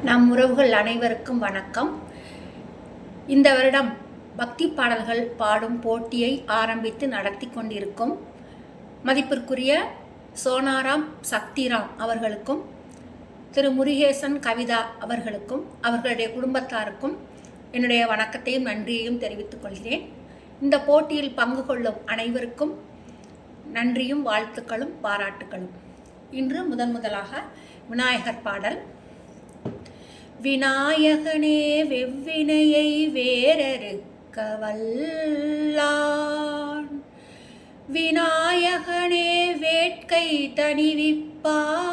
நம் உறவுகள் அனைவருக்கும் வணக்கம். இந்த வருடம் பக்தி பாடல்கள் பாடும் போட்டியை ஆரம்பித்து நடத்தி கொண்டிருக்கும் மதிப்பிற்குரிய சோனாராம் சக்திராம் அவர்களுக்கும் திரு முருகேசன் கவிதா அவர்களுக்கும் அவர்களுடைய குடும்பத்தாருக்கும் என்னுடைய வணக்கத்தையும் நன்றியையும் தெரிவித்துக் கொள்கிறேன். இந்த போட்டியில் பங்கு கொள்ளும் அனைவருக்கும் நன்றியும் வாழ்த்துக்களும் பாராட்டுகளும். இன்று முதலாக விநாயகர் பாடல். விநாயகனே வெவ்வினையை வேறறுக்க வல்லான், விநாயகனே வேட்கை தணிவிப்பான்,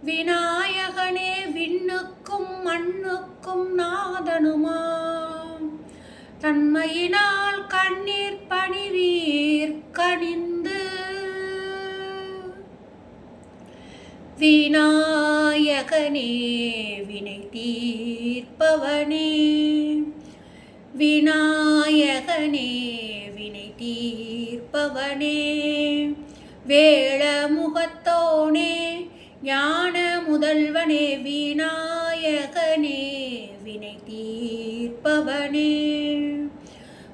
விநாயகனே விண்ணுக்கும் மண்ணுக்கும் நாதனுமாம், தன்மையினால் கண்ணீர் பணிவீர் கனிந்து, விநாயகனே வினை தீர்ப்பவனே, விநாயகனே வினை தீர்ப்பவனே, வேளமுகத்தோனே ஞான முதல்வனே, விநாயகனே வினை தீர்ப்பவனே,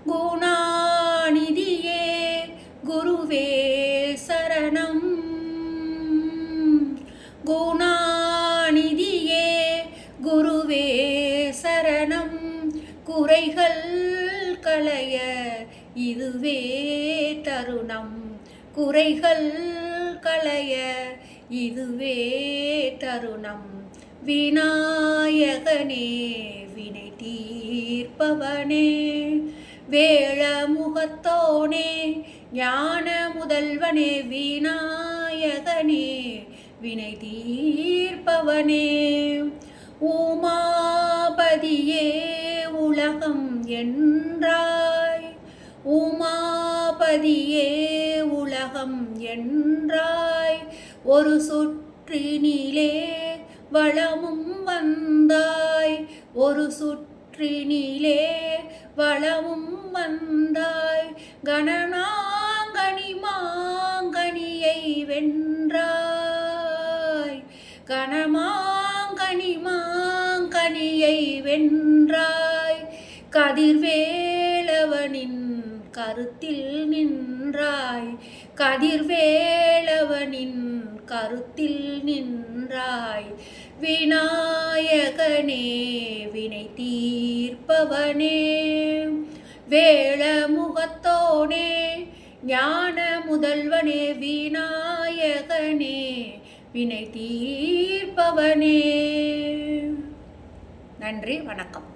குணாநிதியே குருவே சரணம், குணாநிதியே குருவே சரணம், குறைகள் களைய இதுவே தருணம், குறைகள் களைய இதுவே தருணம், விநாயகனே வினை தீர்ப்பவனே, வேளமுகத்தோனே ஞான முதல்வனே, விநாயகனே வினை தீர்ப்பவனே, உமாபதியே உலகம் என்றாய், உமாபதியே உலகம் என்றாய், ஒரு சுற்றினிலே வளமும் வந்தாய், ஒரு சுற்றினிலே வளமும் வந்தாய், கணநாங்கனி மாங்கனியை வென்றாய், கணமாங்கனி மாங்கனியை வென்றாய், கதிர்வேலவனின் கருத்தில் நின்றாய், கதிர்வேலவனின் கருத்தில் நின்றாய், விநாயகனே வினை தீர்ப்பவனே, வேளமுகத்தோனே ஞான முதல்வனே, விநாயகனே வினை தீர்ப்பவனே. நன்றி, வணக்கம்.